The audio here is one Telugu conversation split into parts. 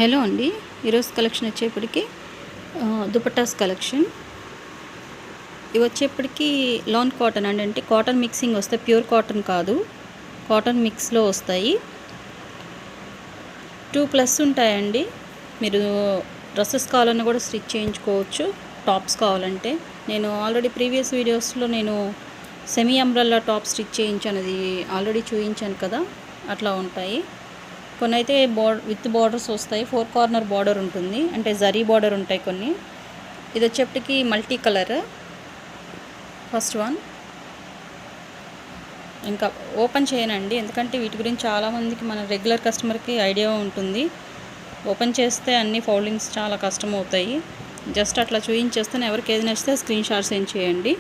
హలో అండి, ఈరోజు కలెక్షన్ వచ్చేప్పటికి దుపట్టాస్ కలెక్షన్. ఇవి వచ్చేప్పటికి లాన్ కాటన్ అండి, అంటే కాటన్ మిక్సింగ్ వస్తాయి, ప్యూర్ కాటన్ కాదు, కాటన్ మిక్స్లో వస్తాయి. 2+ ఉంటాయండి. మీరు డ్రెస్సెస్ కావాలన్నా కూడా స్టిచ్ చేయించుకోవచ్చు, టాప్స్ కావాలంటే. నేను ఆల్రెడీ ప్రీవియస్ వీడియోస్లో నేను సెమీ అంబ్రెల్లా టాప్ స్టిచ్ చేయించాను, అది ఆల్రెడీ చూపించాను కదా, అట్లా ఉంటాయి. కొన్ని అయితే విత్ బార్డర్స్ వస్తాయి, 4 కార్నర్ బార్డర్ ఉంటుంది, అంటే జరీ బార్డర్ ఉంటాయి కొన్ని. ఇది వచ్చేప్పటికి మల్టీ కలర్. ఫస్ట్ వన్ ఇంకా ఓపెన్ చేయనండి, ఎందుకంటే వీటి గురించి చాలామందికి మన రెగ్యులర్ కస్టమర్కి ఐడియా ఉంటుంది. ఓపెన్ చేస్తే అన్ని ఫోల్డింగ్స్ చాలా కష్టం అవుతాయి. జస్ట్ అట్లా చూపించేస్తే ఎవరికి ఏది నచ్చితే స్క్రీన్ షాట్ సెండ్ చేయండి.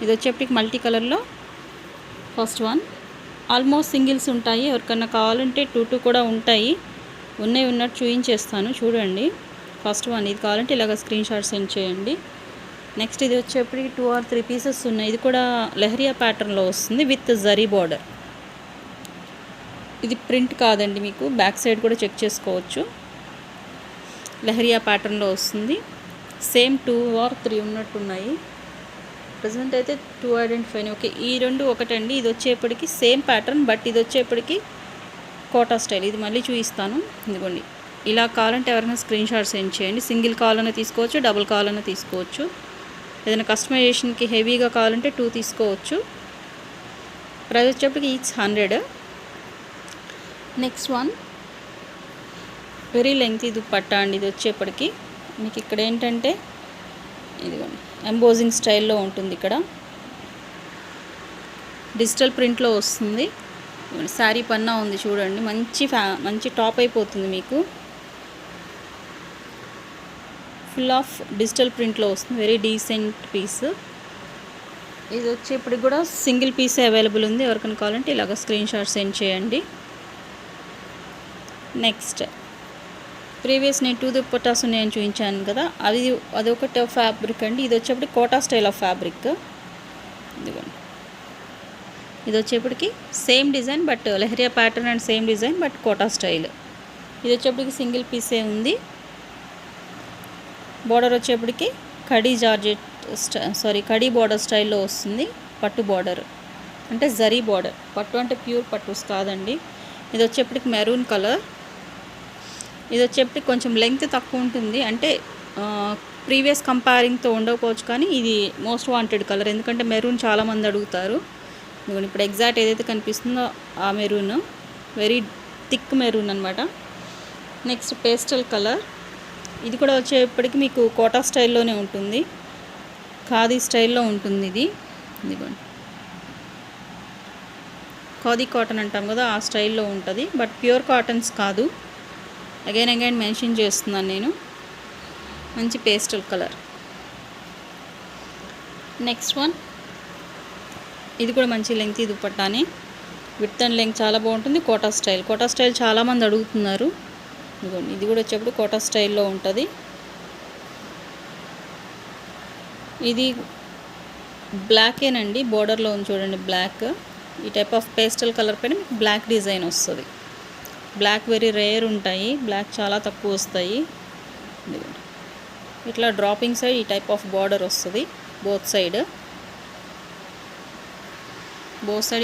ఇది వచ్చేప్పటికి మల్టీ కలర్లో ఫస్ట్ వన్. ఆల్మోస్ట్ సింగిల్స్ ఉంటాయి, ఎవరికన్నా కావాలంటే 2 కూడా ఉంటాయి. ఉన్నట్టు చూపించేస్తాను, చూడండి. ఫస్ట్ వన్ ఇది కావాలంటే ఇలాగ స్క్రీన్ షాట్ సెండ్ చేయండి. నెక్స్ట్ ఇది వచ్చేప్పటికి 2 or 3 పీసెస్ ఉన్నాయి. ఇది కూడా లెహరియా ప్యాటర్న్లో వస్తుంది విత్ జరీ బార్డర్. ఇది ప్రింట్ కాదండి, మీకు బ్యాక్ సైడ్ కూడా చెక్ చేసుకోవచ్చు. లెహరియా ప్యాటర్న్లో వస్తుంది. సేమ్ 2 or 3 ఉన్నట్టున్నాయి. ప్రజెంట్ అయితే 2 ఐడెంటిఫై. ఓకే, ఈ రెండు ఒకటండి. ఇది వచ్చేప్పటికి సేమ్ ప్యాటర్న్, బట్ ఇది వచ్చేప్పటికి కోటా స్టైల్. ఇది మళ్ళీ చూపిస్తాను, ఇదిగోండి. ఇలా కావాలంటే ఎవరైనా స్క్రీన్ షాట్ సెండ్ చేయండి. సింగిల్ కావాలన్నా తీసుకోవచ్చు, డబుల్ కావాలన్నా తీసుకోవచ్చు. ఏదైనా కస్టమైజేషన్కి హెవీగా కావాలంటే 2 తీసుకోవచ్చు. ప్రైస్ వచ్చేప్పటికి each 100. Next one very lengthy dupatta అండి. ఇది వచ్చేప్పటికి మీకు ఇక్కడ ఏంటంటే ఇదిగోండి ఎంబోజింగ్ స్టైల్లో ఉంటుంది. ఇక్కడ డిజిటల్ ప్రింట్లో వస్తుంది. శారీ పన్నా ఉంది చూడండి, మంచి టాప్ అయిపోతుంది మీకు. ఫుల్ ఆఫ్ డిజిటల్ ప్రింట్లో వస్తుంది, వెరీ డీసెంట్ పీస్. ఇది వచ్చేప్పటికి కూడా సింగిల్ పీసే అవైలబుల్ ఉంది, ఎవరికైనా కావాలంటే ఇలాగ స్క్రీన్ షాట్ సెండ్ చేయండి. నెక్స్ట్ ప్రీవియస్ నేను 2 దుపట్టాస్ ఉన్నాయని చూపించాను కదా, అదొకటి ఫ్యాబ్రిక్ అండి. ఇది వచ్చేప్పటికి కోటా స్టైల్ ఆఫ్ ఫ్యాబ్రిక్. ఇదిగోండి, ఇది వచ్చేప్పటికి same design, but leheriya pattern and same design, but Kota style. ఇది వచ్చేప్పటికి సింగిల్ పీసే ఉంది. బార్డర్ వచ్చేప్పటికి కడీ బార్డర్ స్టైల్లో వస్తుంది. పట్టు బార్డర్ అంటే జరీ బార్డర్, పట్టు అంటే ప్యూర్ పట్టుస్ కాదండి. ఇది వచ్చేప్పటికి మెరూన్ కలర్. ఇది వచ్చేప్పటికి కొంచెం లెంగ్త్ తక్కువ ఉంటుంది, అంటే ప్రీవియస్ కంపేరింగ్తో ఉండకపోవచ్చు, కానీ ఇది మోస్ట్ వాంటెడ్ కలర్, ఎందుకంటే మెరూన్ చాలామంది అడుగుతారు. ఇప్పుడు ఎగ్జాక్ట్ ఏదైతే కనిపిస్తుందో ఆ మెరూన్, వెరీ థిక్ మెరూన్ అనమాట. Next pastel colour. ఇది కూడా వచ్చేప్పటికి మీకు కోటా స్టైల్లోనే ఉంటుంది, ఖాదీ స్టైల్లో ఉంటుంది. ఇదిగోండి, ఖాదీ కాటన్ అంటాం కదా, ఆ స్టైల్లో ఉంటుంది, బట్ ప్యూర్ కాటన్స్ కాదు. అగైన్ మెన్షన్ చేస్తున్నాను నేను. మంచి పేస్టల్ కలర్. నెక్స్ట్ వన్ ఇది కూడా మంచి లెంగ్త్ దుపట్టానే, విడ్త్ అండ్ లెంగ్త్ చాలా బాగుంటుంది. కోటా స్టైల్ చాలామంది అడుగుతున్నారు. ఇదిగోండి, ఇది కూడా వచ్చేప్పుడు కోటా స్టైల్లో ఉంటుంది. ఇది బ్లాకేనండి, బోర్డర్లో ఉంది చూడండి బ్లాక్. ఈ టైప్ ఆఫ్ పేస్టల్ కలర్ పైన మీకు బ్లాక్ డిజైన్ వస్తుంది. బ్లాక్ వెరీ రేర్ ఉంటాయి, బ్లాక్ చాలా తక్కువ వస్తాయి. ఇట్లా డ్రాపింగ్ సైడ్ ఈ టైప్ ఆఫ్ బార్డర్ వస్తుంది, బోత్ సైడ్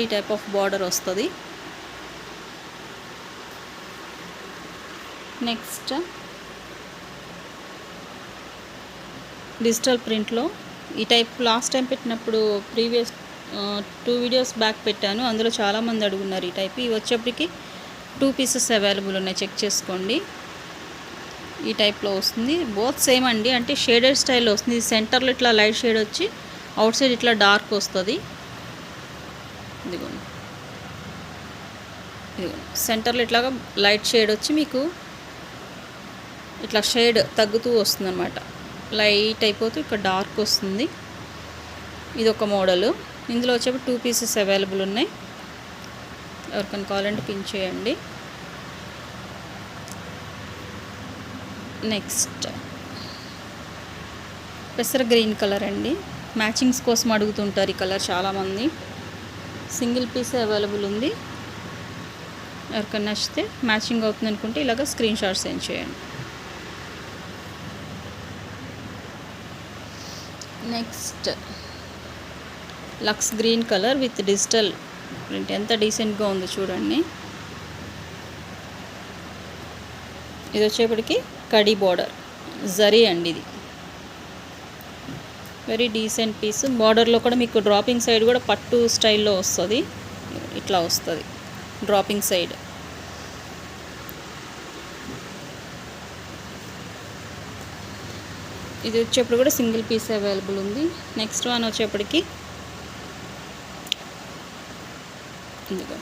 ఈ టైప్ ఆఫ్ బార్డర్ వస్తుంది. నెక్స్ట్ డిజిటల్ ప్రింట్లో ఈ టైప్ లాస్ట్ టైం పెట్టినప్పుడు ప్రీవియస్ 2 వీడియోస్ బ్యాక్ పెట్టాను, అందులో చాలామంది అడుగున్నారు ఈ టైప్. ఇవి వచ్చేప్పటికి 2 పీసెస్ అవైలబుల్ ఉన్నాయి, చెక్ చేసుకోండి. ఈ టైప్లో వస్తుంది, బోత్ సేమ్ అండి, అంటే షేడెడ్ స్టైల్లో వస్తుంది. సెంటర్లో ఇట్లా లైట్ షేడ్ వచ్చి అవుట్ సైడ్ ఇట్లా డార్క్ వస్తుంది. ఇదిగోండి, సెంటర్లో ఇట్లాగా లైట్ షేడ్ వచ్చి మీకు ఇట్లా షేడ్ తగ్గుతూ వస్తుంది అనమాట, లైట్ అయిపోతూ ఇక్కడ డార్క్ వస్తుంది. ఇది ఒక మోడలు. ఇందులో వచ్చేప్పుడు 2 పీసెస్ అవైలబుల్ ఉన్నాయి, ఎవరికైనా కావాలంటే పిన్ చేయండి. నెక్స్ట్ పెసర గ్రీన్ కలర్ అండి, మ్యాచింగ్స్ కోసం అడుగుతుంటారు ఈ కలర్ చాలామంది. సింగిల్ పీస్ అవైలబుల్ ఉంది. ఎవరికైనా నచ్చితే మ్యాచింగ్ అవుతుంది అనుకుంటే ఇలాగ స్క్రీన్ షాట్ సెండ్ చేయండి. నెక్స్ట్ లక్స్ green colour with digital print ఎంత డీసెంట్గా ఉందో చూడండి. ఇది వచ్చేప్పటికి కడీ బార్డర్ జరీ అండి. ఇది వెరీ డీసెంట్ పీస్. బార్డర్లో కూడా మీకు డ్రాపింగ్ సైడ్ కూడా పట్టు స్టైల్లో వస్తుంది. ఇట్లా వస్తుంది డ్రాపింగ్ సైడ్. ఇది వచ్చేప్పుడు కూడా సింగిల్ పీస్ అవైలబుల్ ఉంది. నెక్స్ట్ వన్ వచ్చేప్పటికి ఇందులో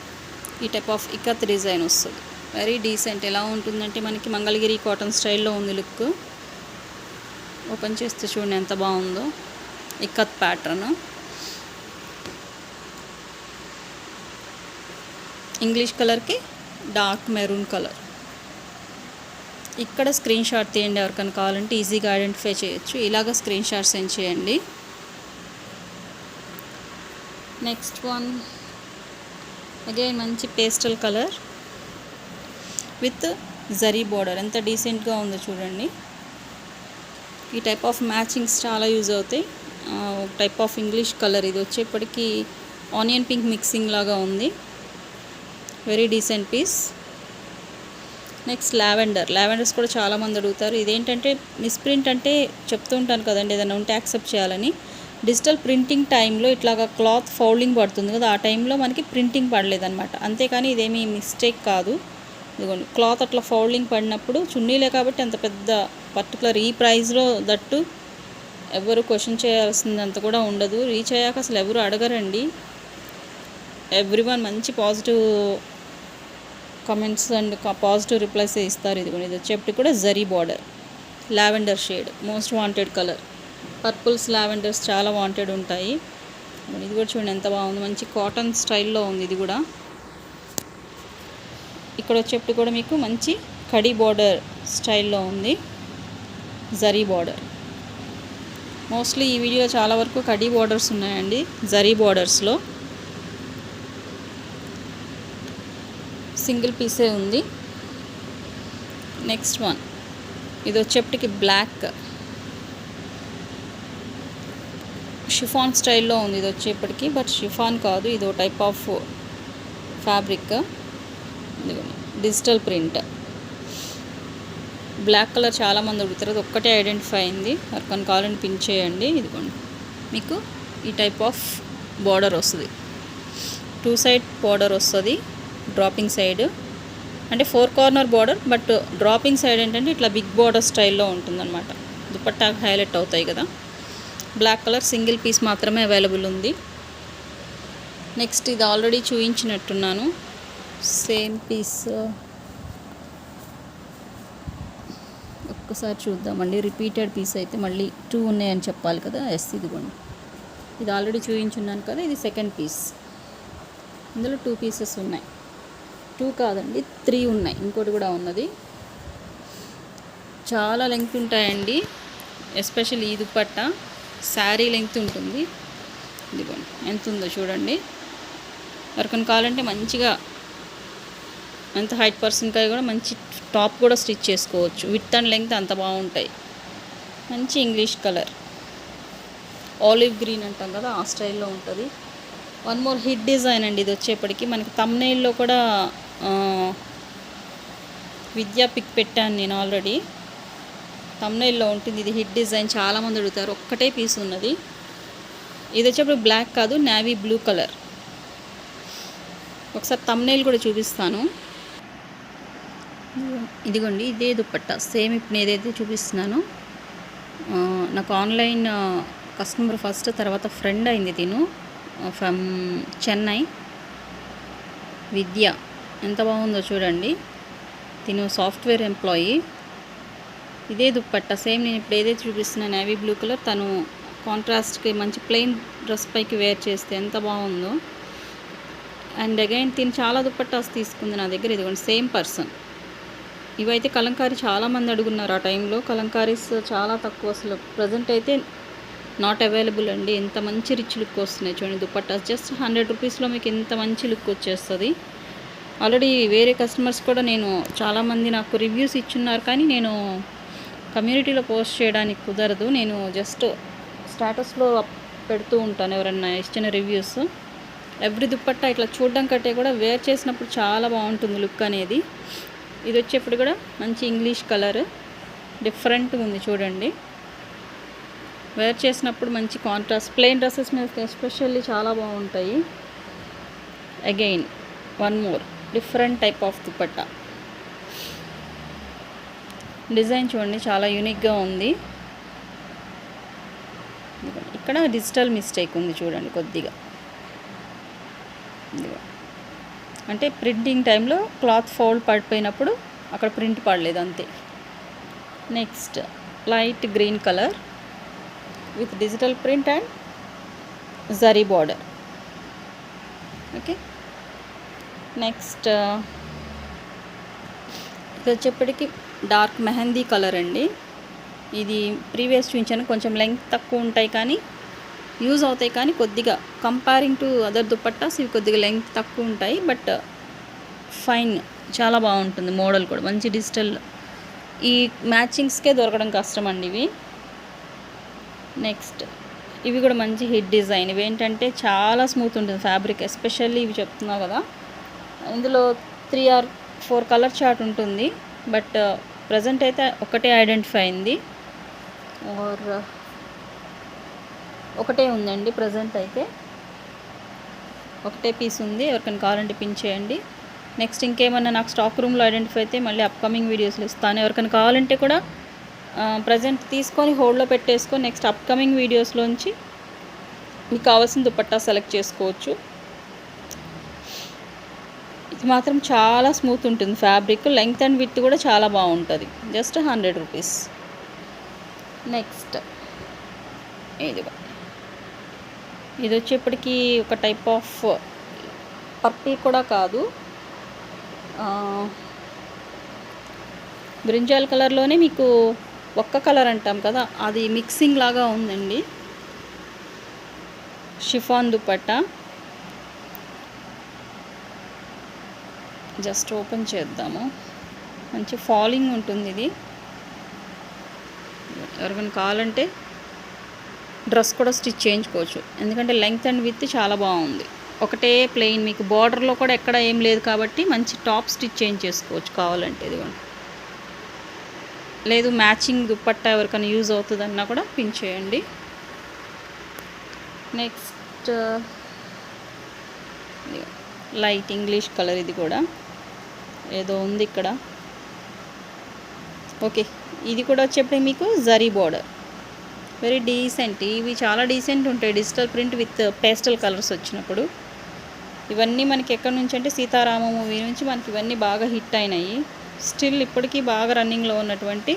ఈ టైప్ ఆఫ్ ఇకత్ డిజైన్ వస్తుంది. Very decent. ఎలా ఉంటుందంటే మనకి మంగళగిరి కాటన్ స్టైల్లో ఉంది లుక్. ఓపెన్ చేస్తే చూడండి ఎంత బాగుందో. ఇకత్ ప్యాటర్న్, ఇంగ్లీష్ కలర్కి డార్క్ మెరూన్ కలర్. ఇక్కడ స్క్రీన్ షాట్ తీయండి. ఎవరికైనా కావాలంటే ఈజీగా ఐడెంటిఫై చేయొచ్చు. ఇలాగ స్క్రీన్ షాట్ సెండ్ చేయండి. నెక్స్ట్ వన్ అగైన్ మంచి pastel colour with zari border. ఎంత డీసెంట్గా ఉందో చూడండి. ఈ టైప్ ఆఫ్ మ్యాచింగ్స్ చాలా యూజ్ అవుతాయి. Type of English colour. ఇది వచ్చేప్పటికి ఆనియన్ పింక్ మిక్సింగ్ లాగా ఉంది. Very decent piece. Next lavenders కూడా చాలామంది అడుగుతారు. ఇదేంటంటే మిస్ప్రింట్ అంటే చెప్తూ ఉంటాను కదండి, ఏదైనా ఉంటే యాక్సెప్ట్ చేయాలని. డిజిటల్ ప్రింటింగ్ టైంలో ఇట్లాగా క్లాత్ ఫౌల్డింగ్ పడుతుంది కదా, ఆ టైంలో మనకి ప్రింటింగ్ పడలేదన్నమాట. అంతేకాని ఇదేమీ మిస్టేక్ కాదు. ఇదిగోండి క్లాత్ అట్లా ఫౌల్డింగ్ పడినప్పుడు చున్నీలే కాబట్టి అంత పెద్ద పర్టికులర్ ఈ ప్రైస్లో దట్టు ఎవరు క్వశ్చన్ చేయాల్సిందంత కూడా ఉండదు. రీచ్ అయ్యాక అసలు ఎవరు అడగరండి. ఎవ్రీవన్ మంచి positive comments and positive replies ఇస్తారు. ఇది వచ్చేప్పటికి కూడా zari border, lavender shade most wanted colour. Purples lavenders చాలా వాంటెడ్ ఉంటాయి. ఇది కూడా చూడండి ఎంత బాగుంది. మంచి కాటన్ స్టైల్లో ఉంది. ఇది కూడా ఇక్కడ వచ్చేప్పటికి కూడా మీకు మంచి కడీ బార్డర్ స్టైల్లో ఉంది, జరీ బార్డర్. మోస్ట్లీ ఈ వీడియో చాలా వరకు కడీ బార్డర్స్ ఉన్నాయండి. జరీ బార్డర్స్లో సింగిల్ పీసే ఉంది. నెక్స్ట్ వన్ ఇది వచ్చేప్పటికి బ్లాక్ షిఫాన్ స్టైల్లో ఉంది. ఇది వచ్చేప్పటికి బట్ షిఫాన్ కాదు, ఇది ఒక type of fabric. Digital print black colour చాలామంది అడుగుతారు. అది ఒక్కటే ఐడెంటిఫై అయింది. ఎవరికైనా కావాలని పిన్ చేయండి. ఇదిగోండి మీకు ఈ టైప్ ఆఫ్ బార్డర్ వస్తుంది. 2 సైడ్ బార్డర్ వస్తుంది. డ్రాపింగ్ సైడ్ అంటే 4 corner border, but dropping side ఏంటంటే ఇట్లా బిగ్ బార్డర్ స్టైల్లో ఉంటుందన్నమాట. దుపట్టా హైలైట్ అవుతాయి కదా. బ్లాక్ కలర్ సింగిల్ పీస్ మాత్రమే అవైలబుల్ ఉంది. నెక్స్ట్ ఇది ఆల్రెడీ చూపించినట్టున్నాను. సేమ్ పీస్ ఒక్కసారి చూద్దామండి. రిపీటెడ్ పీస్ అయితే మళ్ళీ 2 ఉన్నాయని చెప్పాలి కదా. ఇదిగోండి ఇది ఆల్రెడీ చూపించున్నాను కదా. ఇది సెకండ్ పీస్. ఇందులో 2 పీసెస్ ఉన్నాయి. 2 కాదండి 3 ఉన్నాయి. ఇంకోటి కూడా ఉన్నది. చాలా లెంగ్త్ ఉంటాయండి. ఎస్పెషల్లీ ఈ దుపట్టా శారీ లెంగ్త్ ఉంటుంది. ఇదిగోండి ఎంత ఉందో చూడండి. ఎవరికైనా కావాలంటే మంచిగా ఎంత హైట్ పర్సన్కి కూడా మంచి టాప్ కూడా స్టిచ్ చేసుకోవచ్చు. విత్ అండ్ లెంగ్త్ అంత బాగుంటాయి. మంచి ఇంగ్లీష్ కలర్, ఆలివ్ గ్రీన్ అంటాం కదా, ఆ స్టైల్లో ఉంటుంది. వన్ మోర్ హిట్ డిజైన్ అండి. ఇది వచ్చేప్పటికి మనకి థంబ్నెయిల్లో కూడా విద్యా పిక్ పెట్టాను నేను ఆల్రెడీ. థంబ్నెయిల్లో ఉంటుంది. ఇది హిట్ డిజైన్, చాలామంది అడుగుతారు. ఒక్కటే పీస్ ఉన్నది. ఇది వచ్చేప్పుడు బ్లాక్ కాదు, నేవీ బ్లూ కలర్. ఒకసారి థంబ్నెయిల్ కూడా చూపిస్తాను. ఇదిగోండి ఇదే దుపట్టా సేమ్. ఇప్పుడు నేను ఏదైతే చూపిస్తున్నానో నాకు ఆన్లైన్ కస్టమర్ ఫస్ట్, తర్వాత ఫ్రెండ్ అయింది. తిను ఫ్రమ్ చెన్నై. విద్య ఎంత బాగుందో చూడండి. తిను సాఫ్ట్వేర్ ఎంప్లాయీ. ఇదే దుపట్టా సేమ్ నేను ఇప్పుడు ఏదైతే చూపిస్తున్నాను నేవీ బ్లూ కలర్. తను కాంట్రాస్ట్కి మంచి ప్లెయిన్ డ్రెస్ పైకి వేర్ చేస్తే ఎంత బాగుందో. అండ్ అగైన్ తిను చాలా దుపట్టాస్ తీసుకుంది నా దగ్గర. ఇదిగోండి సేమ్ పర్సన్. ఇవైతే కలంకారీ చాలామంది అడుగున్నారు. ఆ టైంలో కలంకారీస్ చాలా తక్కువ, అసలు ప్రజెంట్ అయితే నాట్ అవైలబుల్ అండి. ఎంత మంచి రిచ్ లుక్ వస్తున్నాయి చూడండి దుపట్టాస్. జస్ట్ 100 రూపీస్లో మీకు ఎంత మంచి లుక్ వచ్చేస్తుంది. ఆల్రెడీ వేరే కస్టమర్స్ కూడా నేను చాలామంది నాకు రివ్యూస్ ఇచ్చున్నారు, కానీ నేను కమ్యూనిటీలో పోస్ట్ చేయడానికి కుదరదు. నేను జస్ట్ స్టేటస్లో పెడుతూ ఉంటాను ఎవరన్నా ఇచ్చిన రివ్యూస్. ఎవ్రీ దుప్పట్టా ఇట్లా చూడడం కంటే కూడా వేర్ చేసినప్పుడు చాలా బాగుంటుంది లుక్ అనేది. ఇది వచ్చేప్పుడు కూడా మంచి ఇంగ్లీష్ కలర్, డిఫరెంట్గా ఉంది చూడండి. వేర్ చేసినప్పుడు మంచి కాంట్రాస్ట్, ప్లెయిన్ డ్రెస్సెస్ మీద ఎస్పెషల్లీ చాలా బాగుంటాయి. Again one more different type of dupatta. Design చూడండి చాలా యూనిక్గా ఉంది. ఇక్కడ డిజిటల్ మిస్టేక్ ఉంది చూడండి కొద్దిగా, అంటే ప్రింటింగ్ టైంలో క్లాత్ ఫోల్డ్ పడిపోయినప్పుడు అక్కడ ప్రింట్ పడలేదు అంతే. Next light green colour with digital print and zari border. Okay, next ఇది వచ్చేప్పటికి డార్క్ మెహందీ కలర్ అండి. ఇది ప్రీవియస్ చూపించాను, కొంచెం లెంగ్త్ తక్కువ ఉంటాయి కానీ యూజ్ అవుతాయి, కానీ కొద్దిగా కంపేరింగ్ టు అదర్ దుపట్టాస్ ఇవి కొద్దిగా లెంగ్త్ తక్కువ ఉంటాయి. బట్ ఫైన్, చాలా బాగుంటుంది. మోడల్ కూడా మంచి డిజిటల్, ఈ మ్యాచింగ్స్కే దొరకడం కష్టం అండి ఇవి. నెక్స్ట్ ఇవి కూడా మంచి హిట్ డిజైన్. ఇవి ఏంటంటే చాలా స్మూత్ ఉంటుంది ఫ్యాబ్రిక్, ఎస్పెషల్లీ ఇవి చెప్తున్నావు కదా. ఇందులో 3 or 4 కలర్ చార్ట్ ఉంటుంది, బట్ ప్రజెంట్ అయితే ఒకటే ఐడెంటిఫై అయింది, ఆర్ ఒకటే ఉందండి. ప్రజెంట్ అయితే ఒకటే పీస్ ఉంది. ఎవరికైనా కావాలంటే పిన్ చేయండి. నెక్స్ట్ ఇంకేమన్నా నాకు స్టాక్ రూమ్లో ఐడెంటిఫై అయితే మళ్ళీ అప్కమింగ్ వీడియోస్లో ఇస్తాను. ఎవరికైనా కావాలంటే కూడా ప్రజెంట్ తీసుకొని హోల్డ్లో పెట్టేసుకొని నెక్స్ట్ అప్కమింగ్ వీడియోస్లోంచి మీకు కావాల్సిన దుపట్టా సెలెక్ట్ చేసుకోవచ్చు. ఇది మాత్రం చాలా స్మూత్ ఉంటుంది ఫ్యాబ్రిక్, లెంగ్త్ అండ్ విడ్త్ కూడా చాలా బాగుంటుంది. Just 100 rupees. నెక్స్ట్ ఇది వచ్చేప్పటికి ఒక టైప్ ఆఫ్ పర్పుల్ కూడా కాదు, బ్రింజాల్ కలర్లోనే మీకు ఒక్క కలర్ అంటాం కదా, అది మిక్సింగ్ లాగా ఉందండి. షిఫాన్ దుపట్టా. జస్ట్ ఓపెన్ చేద్దాము. మంచి ఫాలింగ్ ఉంటుంది ఇది. ఎవరికైనా కావాలంటే డ్రెస్ కూడా స్టిచ్ చేయించుకోవచ్చు, ఎందుకంటే లెంగ్త్ అండ్ విడ్త్ చాలా బాగుంది. ఒకటే ప్లెయిన్, మీకు బార్డర్లో కూడా ఎక్కడ ఏం లేదు కాబట్టి మంచి టాప్ స్టిచ్ చేయించేసుకోవచ్చు కావాలంటే. ఇదిగోండి, లేదు మ్యాచింగ్ దుపట్టా ఎవరికైనా యూజ్ అవుతుందన్నా కూడా పిన్ చేయండి. నెక్స్ట్ లైట్ ఇంగ్లీష్ కలర్, ఇది కూడా ఏదో ఉంది ఇక్కడ. ఓకే, ఇది కూడా వచ్చేప్పుడు మీకు జరీ బార్డర్, వెరీ డీసెంట్. ఇవి చాలా డీసెంట్ ఉంటాయి digital print with pastel colours వచ్చినప్పుడు. ఇవన్నీ మనకి ఎక్కడి నుంచి అంటే సీతారామ మూవీ నుంచి మనకి ఇవన్నీ బాగా హిట్ అయినాయి. స్టిల్ ఇప్పటికీ బాగా రన్నింగ్లో ఉన్నటువంటి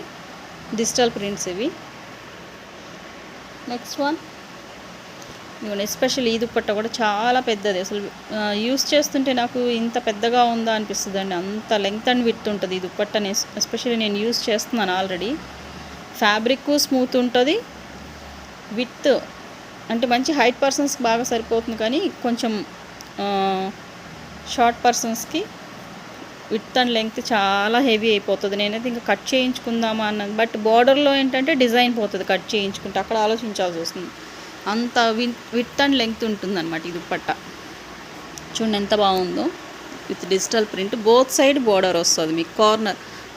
డిజిటల్ ప్రింట్స్ ఇవి. నెక్స్ట్ వన్, ఎస్పెషల్ ఈ దుపట్టా కూడా చాలా పెద్దది. అసలు యూస్ చేస్తుంటే నాకు ఇంత పెద్దగా ఉందా అనిపిస్తుంది అండి, అంత లెంగ్త్ అండ్ విడ్త్ ఉంటుంది ఈ దుపట్టాని. ఎస్పెషల్లీ నేను యూస్ చేస్తున్నాను ఆల్రెడీ. ఫ్యాబ్రిక్ స్మూత్ ఉంటుంది, విత్ అంటే మంచి హైట్ పర్సన్స్కి బాగా సరిపోతుంది, కానీ కొంచెం షార్ట్ పర్సన్స్కి విడ్త్ అండ్ లెంగ్త్ చాలా హెవీ అయిపోతుంది. నేనైతే ఇంకా కట్ చేయించుకుందామా అన్నది, బట్ బార్డర్లో ఏంటంటే డిజైన్ పోతుంది కట్ చేయించుకుంటే, అక్కడ ఆలోచించాల్సి వస్తుంది. అంత విడ్త్ అండ్ లెంగ్త్ ఉంటుంది అనమాట ఈ దుపట్టా. చూడండి ఎంత బాగుందో, with digital print. Both side border వస్తుంది మీకు,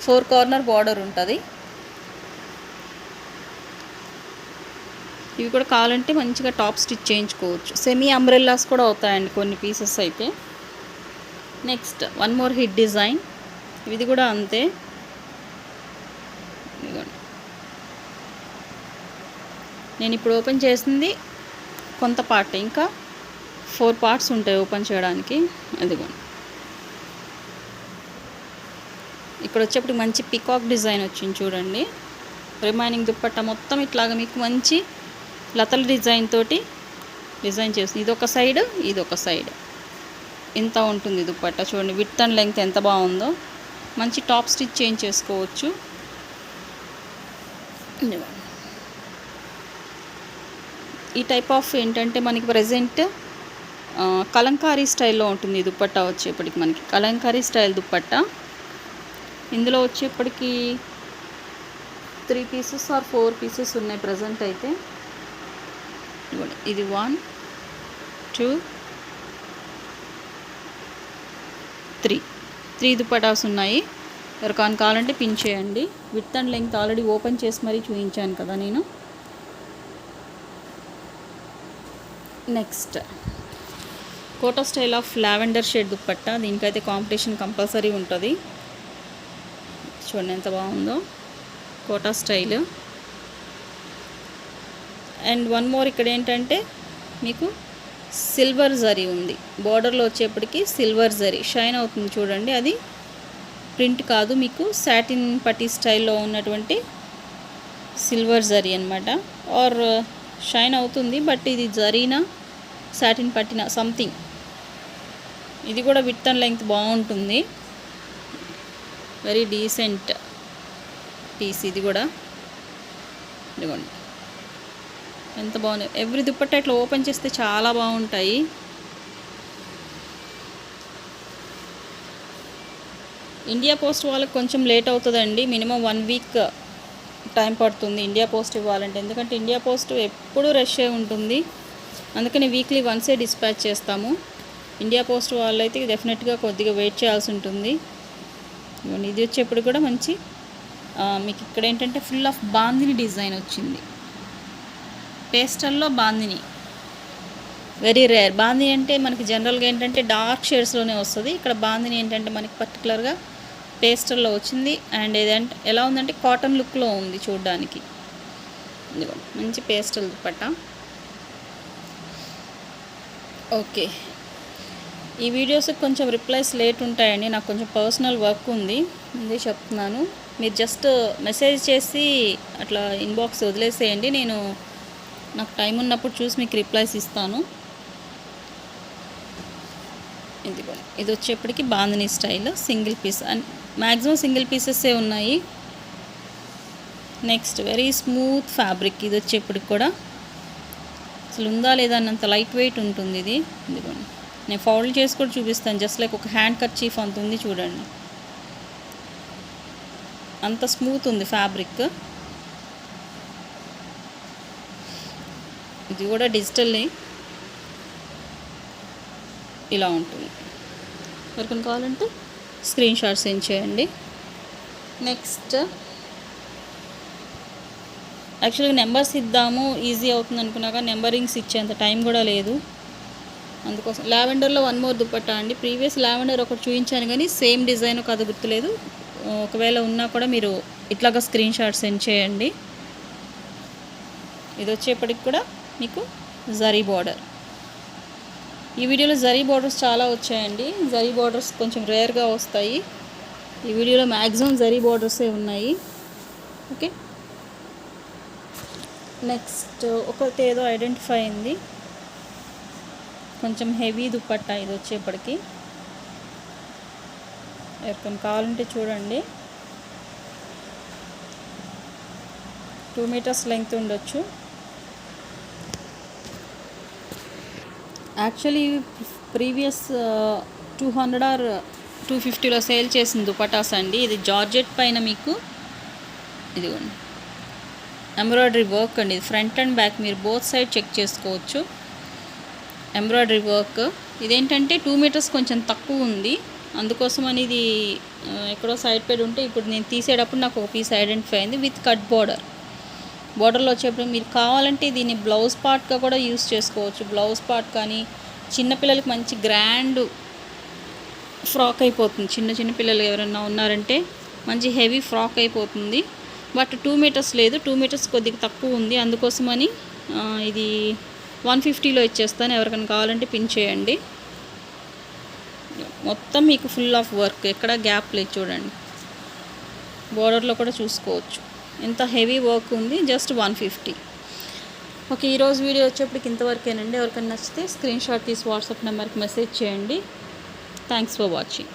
4 కార్నర్ బార్డర్ ఉంటుంది. ఇవి కూడా కావాలంటే మంచిగా టాప్ స్టిచ్ చేయించుకోవచ్చు. సెమీ అంబ్రెల్లాస్ కూడా అవుతాయండి కొన్ని పీసెస్ అయితే. Next one more hit design, ఇది కూడా అంతే. నేను ఇప్పుడు ఓపెన్ చేసింది కొంత పార్ట్, ఇంకా 4 పార్ట్స్ ఉంటాయి ఓపెన్ చేయడానికి. అదిగోండి, ఇక్కడ వచ్చేప్పుడు మంచి పికాక్ డిజైన్ వచ్చింది చూడండి. రిమైనింగ్ దుపట్టా మొత్తం ఇట్లాగా మీకు మంచి లతల డిజైన్ తోటి డిజైన్ చేస్తుంది. ఇదొక సైడ్, ఇదొక సైడ్, ఇంత ఉంటుంది దుపట్టా. చూడండి విడ్త్ అండ్ లెంగ్త్ ఎంత బాగుందో. మంచి టాప్ స్టిచ్ చేయించేసుకోవచ్చు. ఈ టైప్ ఆఫ్ ఏంటంటే మనకి ప్రజెంట్ కలంకారీ స్టైల్లో ఉంటుంది దుపట్టా వచ్చేప్పటికి మనకి కలంకారీ స్టైల్ దుపట్టా. ఇందులో వచ్చేప్పటికి 3 పీసెస్ ఆర్ 4 పీసెస్ ఉన్నాయి ప్రజెంట్ అయితే. ఇది 1 2 3 దుపట్టాస్ ఉన్నాయి. ఎవరికైనా కావాలంటే పిన్ చేయండి. Width and length already open చేసి మరీ చూపించాను కదా నేను. Next Kota style of lavender shade dupatta. దీనికైతే కాంపిటీషన్ కంపల్సరీ ఉంటుంది. చూడండి ఎంత బాగుందో Kota style. And one more ఇక్కడ ఏంటంటే మీకు సిల్వర్ జరీ ఉంది. బార్డర్లో వచ్చేప్పటికి సిల్వర్ జరీ షైన్ అవుతుంది చూడండి. అది ప్రింట్ కాదు, మీకు సాటిన్ పట్టీ స్టైల్లో ఉన్నటువంటి సిల్వర్ జరీ అనమాట. ఆర్ షైన్ అవుతుంది, బట్ ఇది జరీనా సాటిన్ పట్టిన సంథింగ్. ఇది కూడా విడ్త్ అండ్ లెంగ్త్ బాగుంటుంది. వెరీ డీసెంట్ పీస్ ఇది కూడా. ఇదిగోండి ఎంత బాగుంది. ఎవ్రీ దుపట్టా ఇట్లా ఓపెన్ చేస్తే చాలా బాగుంటాయి. ఇండియా పోస్ట్ వాళ్ళకి కొంచెం లేట్ అవుతుందండి. మినిమం 1 వీక్ టైం పడుతుంది ఇండియా పోస్ట్ ఇవ్వాలంటే. ఎందుకంటే ఇండియా పోస్ట్ ఎప్పుడూ రష్ ఉంటుంది. అందుకని వీక్లీ వన్సే డిస్పాచ్ చేస్తాము. ఇండియా పోస్ట్ వాళ్ళైతే డెఫినెట్గా కొద్దిగా వెయిట్ చేయాల్సి ఉంటుంది. ఇది వచ్చేప్పుడు కూడా మంచి మీకు ఇక్కడ ఏంటంటే ఫుల్ ఆఫ్ బాందిని డిజైన్ వచ్చింది. పేస్టల్లో బాందిని వెరీ రేర్. బాందిని అంటే మనకి జనరల్గా ఏంటంటే డార్క్ షేడ్స్లోనే వస్తుంది. ఇక్కడ బాందిని ఏంటంటే మనకి పర్టికులర్గా పేస్టల్లో వచ్చింది. అండ్ ఏదంటే ఎలా ఉందంటే కాటన్ లుక్లో ఉంది చూడడానికి. ఇదిగో మంచి పేస్టల్ దుపట్టా. ఓకే, ఈ వీడియోస్ కొంచెం రిప్లైస్ లేట్ ఉంటాయండి. నాకు కొంచెం పర్సనల్ వర్క్ ఉంది, ముందే చెప్తున్నాను. మీరు జస్ట్ మెసేజ్ చేసి అట్లా ఇన్బాక్స్ వదిలేసేయండి. నేను నాకు టైం ఉన్నప్పుడు చూసి మీకు రిప్లైస్ ఇస్తాను. ఇది వచ్చేప్పటికి bandhani style single piece. And maximum single పీసెస్సే ఉన్నాయి. Next very smooth fabric. ఇది వచ్చేప్పటికి కూడా అసలు ఉందా లేదా అన్నంత లైట్ వెయిట్ ఉంటుంది ఇది. ఇదిగోండి నేను ఫోల్డ్ చేసి కూడా చూపిస్తాను. జస్ట్ లైక్ ఒక హ్యాండ్ కర్చీఫ్ అంత ఉంది చూడండి. అంత స్మూత్ ఉంది ఫ్యాబ్రిక్. ఇది కూడా డిజిటల్లీ ఇలా ఉంటుంది. ఎవరికైనా కావాలంటే స్క్రీన్ షాట్ సెండ్ చేయండి. నెక్స్ట్ యాక్చువల్గా నెంబర్స్ ఇద్దాము ఈజీ అవుతుంది అనుకున్నాక నెంబరింగ్స్ ఇచ్చేంత టైం కూడా లేదు. అందుకోసం లావెండర్లో 1 మోర్ దుపట్టా అండి. ప్రీవియస్ లావెండర్ ఒకటి చూపించాను కానీ సేమ్ డిజైన్ కాదు గుర్తులేదు. ఒకవేళ ఉన్నా కూడా మీరు ఇట్లాగా స్క్రీన్ షాట్ సెండ్ చేయండి. ఇది వచ్చేప్పటికి కూడా మీకు జరీ బార్డర్. ఈ వీడియోలో జరీ బార్డర్స్ చాలా వచ్చాయండి. జరీ బార్డర్స్ కొంచెం రేర్గా వస్తాయి. ఈ వీడియోలో మ్యాక్సిమం జరీ బార్డర్సే ఉన్నాయి. ఓకే, నెక్స్ట్ ఒకటి ఏదో ఐడెంటిఫై అయింది. కొంచెం హెవీ దుపట్టా ఇది వచ్చేప్పటికి. ఎవరికైనా కావాలంటే చూడండి. 2 మీటర్స్ లెంగ్త్ ఉండొచ్చు. యాక్చువల్లీ ప్రీవియస్ 200 ఆర్ 250లో సేల్ చేసిన దుపటాస్ అండి. ఇది జార్జెట్ పైన మీకు ఇదిగోండి ఎంబ్రాయిడరీ వర్క్ అండి. ఇది ఫ్రంట్ అండ్ బ్యాక్ మీరు బోత్ సైడ్ చెక్ చేసుకోవచ్చు. Embroidery work. ఇదేంటంటే 2 మీటర్స్ కొంచెం తక్కువ ఉంది, అందుకోసమని ఇది ఎక్కడో సైడ్ పెడి ఉంటే ఇప్పుడు నేను తీసేటప్పుడు నాకు ఒక పీస్ ఐడెంటిఫై అయింది విత్ కట్ బార్డర్. బార్డర్లో వచ్చేప్పుడు మీరు కావాలంటే దీన్ని బ్లౌజ్ పార్ట్గా కూడా యూస్ చేసుకోవచ్చు. బ్లౌజ్ పార్ట్ కానీ చిన్నపిల్లలకి మంచి గ్రాండ్ ఫ్రాక్ అయిపోతుంది. చిన్న పిల్లలు ఎవరైనా ఉన్నారంటే మంచి హెవీ ఫ్రాక్ అయిపోతుంది. బట్ 2 మీటర్స్ లేదు, 2 మీటర్స్ కొద్దిగా తక్కువ ఉంది. అందుకోసమని ఇది 150లో ఇచ్చేస్తాను. ఎవరికైనా కావాలంటే పిన్ చేయండి. మొత్తం మీకు ఫుల్ ఆఫ్ వర్క్, ఎక్కడ గ్యాప్ లేదు చూడండి. బోర్డర్లో కూడా చూసుకోవచ్చు ఎంత హెవీ వర్క్ ఉంది. జస్ట్ 150. ఓకే, ఈరోజు వీడియో వచ్చేప్పటికి ఇంతవరకేనండి. ఎవరికైనా నచ్చితే స్క్రీన్ షాట్ తీసి వాట్సాప్ నెంబర్కి మెసేజ్ చేయండి. Thanks for watching.